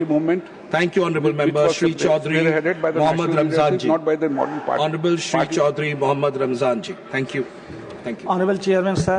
Movement. Thank you, Honourable Member Shri Chaudhry Mohammad Ramzan ji. Not by the modern party. Honourable Shri Chaudhry Mohammad Ramzan ji. Thank you. Thank you. Honourable Chairman sir,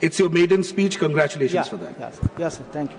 It's your maiden speech. Congratulations for that. Yes, sir. Thank you.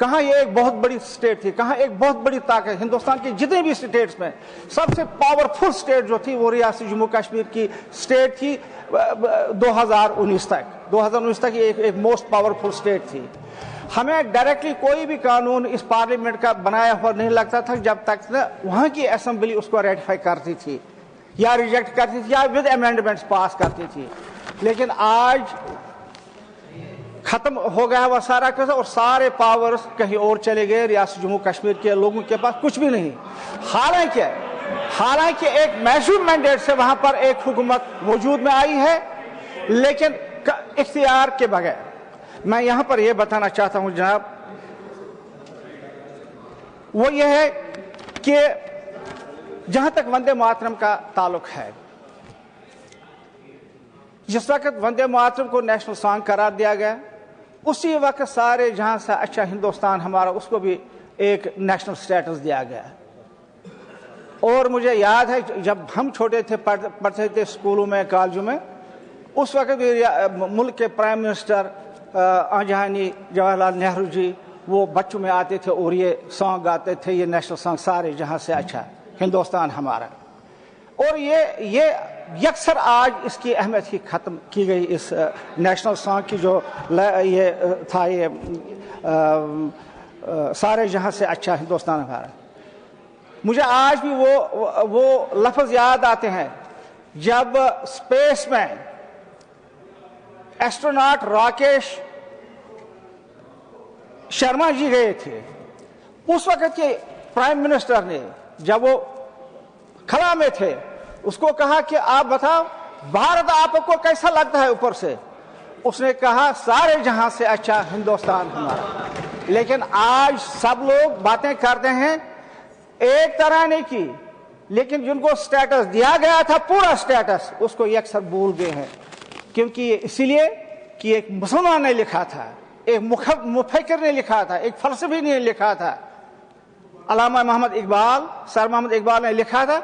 کہاں یہ ایک بہت بڑی state تھی, کہاں ایک بہت بڑی طاقت. ہندوستان کی جتنے بھی اسٹیٹس میں سب سے پاورفل اسٹیٹ جو تھی وہ ریاست جموں کشمیر کی اسٹیٹ تھی 2019 تک یہ ایک موسٹ پاورفل اسٹیٹ تھی. ہمیں ڈائریکٹلی کوئی بھی قانون اس پارلیمنٹ کا بنایا ہوا نہیں لگتا تھا جب تک وہاں کی اسمبلی اس کو ریٹیفائی کرتی تھی یا ریجیکٹ کرتی تھی یا ود امینڈمنٹس پاس کرتی تھی. لیکن آج ختم ہو گیا وہ سارا قصہ اور سارے پاورز کہیں اور چلے گئے. ریاست جموں کشمیر کے لوگوں کے پاس کچھ بھی نہیں. حالانکہ ایک محسوس مینڈیٹ سے وہاں پر ایک حکومت وجود میں آئی ہے لیکن اختیار کے بغیر. میں یہاں پر یہ بتانا چاہتا ہوں جناب, وہ یہ ہے کہ جہاں تک وندے ماترم کا تعلق ہے, جس وقت وندے ماترم کو نیشنل سانگ قرار دیا گیا اسی وقت سارے جہاں سے اچھا ہندوستان ہمارا اس کو بھی ایک نیشنل سٹیٹس دیا گیا. اور مجھے یاد ہے جب ہم چھوٹے تھے پڑھتے تھے اسکولوں میں کالجوں میں, اس وقت بھی ملک کے پرائم منسٹر آنجہانی جواہر لال نہرو جی وہ بچوں میں آتے تھے اور یہ سانگ گاتے تھے, یہ نیشنل سانگ سارے جہاں سے اچھا ہندوستان ہمارا. اور یہ یکسر آج اس کی اہمیت ہی ختم کی گئی. اس نیشنل سانگ کی جو یہ تھا یہ سارے جہاں سے اچھا ہندوستان ہمارا. مجھے آج بھی وہ لفظ یاد آتے ہیں جب اسپیس میں ایسٹروناٹ راکیش شرما جی گئے تھے. اس وقت کے پرائم منسٹر نے جب وہ خلا میں تھے اس کو کہا کہ آپ بتاؤ بھارت آپ کو کیسا لگتا ہے اوپر سے. اس نے کہا سارے جہاں سے اچھا ہندوستان ہمارا. لیکن آج سب لوگ باتیں کرتے ہیں ایک طرح نہیں کی, لیکن جن کو سٹیٹس دیا گیا تھا پورا سٹیٹس اس کو یکسر بھول گئے ہیں. کیونکہ اسی لیے کہ ایک مسلمان نے لکھا تھا, ایک مفکر نے لکھا تھا, ایک فلسفی نے لکھا تھا, علامہ محمد اقبال, سر محمد اقبال نے لکھا تھا.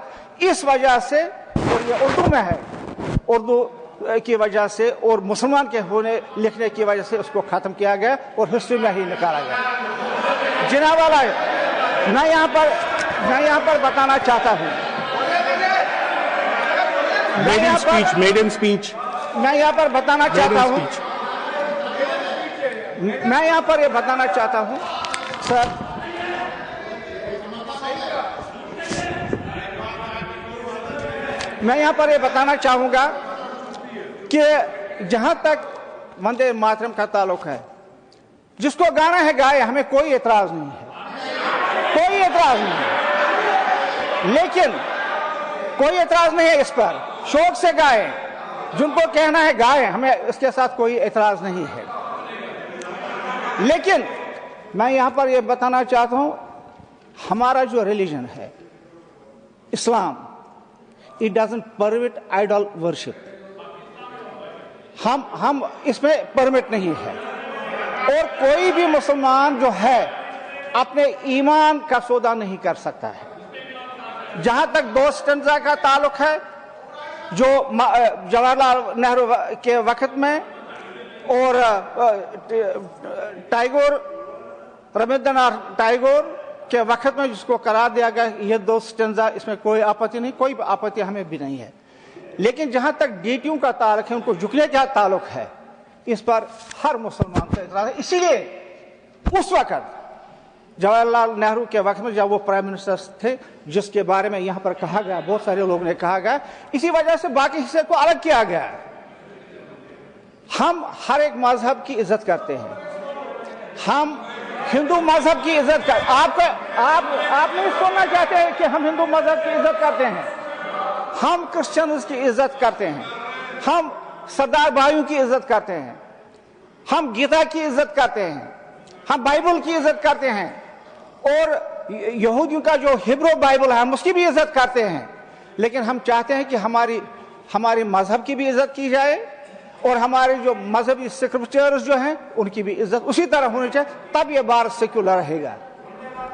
اس وجہ سے, اور یہ اردو میں ہے, اردو کی وجہ سے اور مسلمان کے لکھنے کی وجہ سے اس کو ختم کیا گیا اور ہسٹری میں ہی نکالا گیا. جناب والا میں یہاں پر بتانا چاہتا ہوں, میں یہاں پر بتانا چاہتا ہوں سر, میں یہاں پر یہ بتانا چاہوں گا کہ جہاں تک وندے ماترم کا تعلق ہے, جس کو گانا ہے گائے, ہمیں کوئی اعتراض نہیں ہے, کوئی اعتراض نہیں ہے. لیکن کوئی اعتراض نہیں ہے اس پر, شوق سے گائیں, جن کو کہنا ہے گائیں, ہمیں اس کے ساتھ کوئی اعتراض نہیں ہے. لیکن میں یہاں پر یہ بتانا چاہتا ہوں ہمارا جو ریلیجن ہے اسلام, it doesn't permit idol worship. ہم اس میں پرمٹ نہیں ہے. اور کوئی بھی مسلمان جو ہے اپنے ایمان کا سودا نہیں کر سکتا ہے. جہاں تک دو سٹنزا کا تعلق ہے جو جواہر لال نہرو کے وقت میں اور ٹیگور, رابندر ناتھ ٹیگور کے وقت میں جس کو قرار دیا گیا, یہ دو سٹنزا, اس میں کوئی آپتی نہیں, کوئی آپتی ہمیں بھی نہیں ہے. لیکن جہاں تک ڈیٹیوں کا تعلق ہے, ان کو جھکنے کا تعلق ہے, اس پر ہر مسلمان کا اعتراض ہے. اسی لیے اس وقت جواہر لال نہرو کے وقت میں جب وہ پرائم منسٹر تھے, جس کے بارے میں یہاں پر کہا گیا, بہت سارے لوگوں نے کہا گیا, اسی وجہ سے باقی حصے کو الگ کیا گیا. ہم ہر ایک مذہب کی عزت کرتے ہیں, ہم ہندو مذہب کی عزت آپ نہیں سننا چاہتے ہیں کہ ہم ہندو مذہب کی عزت کرتے ہیں. ہم کرسچنز کی عزت کرتے ہیں, ہم سردار بھائیوں کی عزت کرتے ہیں, ہم گیتا کی عزت کرتے ہیں, ہم بائبل کی عزت کرتے ہیں, اور یہودیوں کا جو ہبرو بائبل ہے ہم اس کی بھی عزت کرتے ہیں. لیکن ہم چاہتے ہیں کہ ہماری مذہب کی بھی عزت کی جائے اور ہمارے جو مذہبی اسکرپچرز جو ہیں ان کی بھی عزت اسی طرح ہونی چاہیے, تب یہ بار سیکولر رہے گا.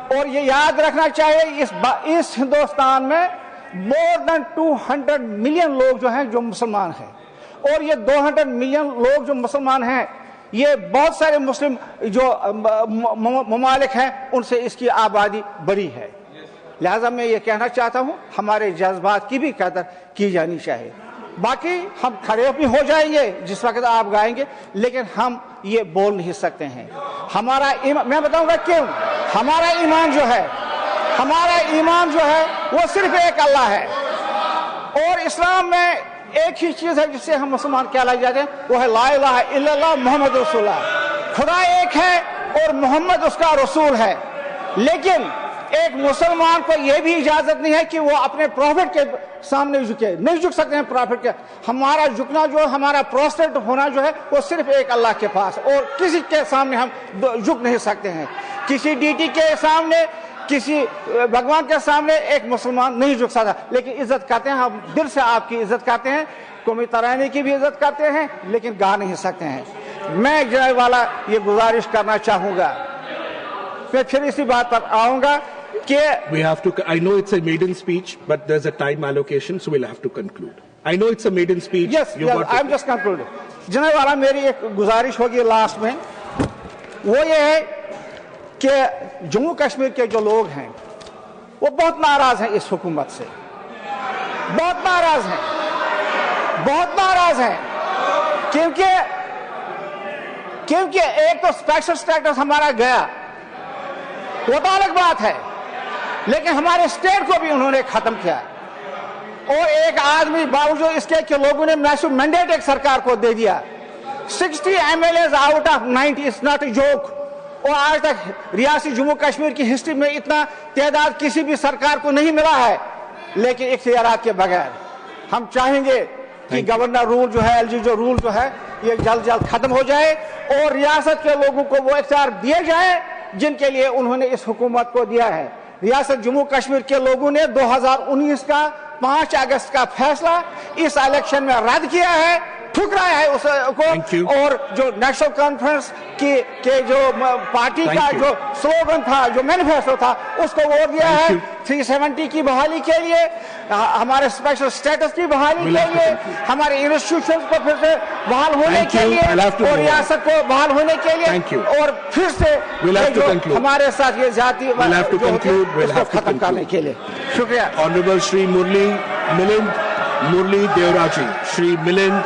اور یہ یاد رکھنا چاہیے اس ہندوستان میں مور دین 200 ملین لوگ جو ہیں جو مسلمان ہیں, اور یہ 200 ملین لوگ جو مسلمان ہیں یہ بہت سارے مسلم جو ممالک ہیں ان سے اس کی آبادی بڑی ہے. لہذا میں یہ کہنا چاہتا ہوں ہمارے جذبات کی بھی قدر کی جانی چاہیے. باقی ہم کھڑے بھی ہو جائیں گے جس وقت آپ گائیں گے, لیکن ہم یہ بول نہیں سکتے ہیں. ہمارا ایمان, میں بتاؤں گا کیوں. ہمارا ایمان جو ہے وہ صرف ایک اللہ ہے, اور اسلام میں ایک ہی چیز ہے جس سے ہم مسلمان کہلائے جاتے ہیں, وہ ہے لا الہ الا اللہ محمد رسول اللہ. خدا ایک ہے اور محمد اس کا رسول ہے. لیکن ایک مسلمان کو یہ بھی اجازت نہیں ہے کہ وہ اپنے پروفٹ کے سامنے جھکے, نہیں جھک سکتے ہیں پروفٹ کے. ہمارا جھکنا جو ہمارا پروسٹریٹ ہونا جو ہے وہ صرف ایک اللہ کے پاس, اور کسی کے سامنے ہم جھک نہیں سکتے ہیں. کسی ڈیٹی کے سامنے, کسی بھگوان کے سامنے ایک مسلمان نہیں جھک سکتا. لیکن عزت کرتے ہیں, ہم دل سے آپ کی عزت کرتے ہیں, قومی ترانے کی بھی عزت کرتے ہیں, لیکن گا نہیں سکتے ہیں. میں جناب والا یہ گزارش کرنا چاہوں گا, میں پھر اسی بات پر آؤں گا کہ we have to, I know it's a maiden speech, but there's a time allocation, so we'll have to conclude. I know it's a maiden speech. Yes, I'm just concluding. جناب والا میری ایک گزارش ہوگی لاسٹ میں, وہ یہ ہے کہ جموں کشمیر کے جو لوگ ہیں وہ بہت ناراض ہیں اس حکومت سے, بہت ناراض ہیں, کیونکہ ایک تو اسپیشل اسٹیٹس ہمارا گیا, وہ تو الگ بات ہے, لیکن ہمارے اسٹیٹ کو بھی انہوں نے ختم کیا. اور ایک آدمی باوجود اس کے کہ لوگوں نے میسو مینڈیٹ ایک سرکار کو دے دیا, 60 MLAs out of 90 is not a joke. اور آج تک ریاست جموں کشمیر کی ہسٹری میں اتنا تعداد کسی بھی سرکار کو نہیں ملا ہے, لیکن اختیارات کے بغیر. ہم چاہیں گے کہ گورنر رول جو ہے, LG جو رول جو ہے, یہ جلد ختم ہو جائے, اور ریاست کے لوگوں کو وہ اختیار دیے جائیں جن کے لیے انہوں نے اس حکومت کو دیا ہے. ریاست جموں کشمیر کے لوگوں نے 2019 کا 5 اگست کا فیصلہ اس الیکشن میں رد کیا ہے, ٹھکرایا ہے اس کو, اور جو نیشنل کانفرنس کے جو پارٹی کا جو سلوگن تھا, جو مینیفیسٹو تھا, اس کو ووٹ دیا ہے 370 کی بحالی کے لیے, ہمارے اسپیشل اسٹیٹس کی بحالی کے لیے, ہمارے انسٹیٹیوشنز کو پھر سے بحال ہونے کے لیے, اور ریاست کو بحال ہونے کے لیے, اور پھر سے جو ہمارے ساتھ یہ ذاتی اس کو ختم کرنے کے لیے. شکریہ. آنریبل شری مرلی دیوراجی, شری ملند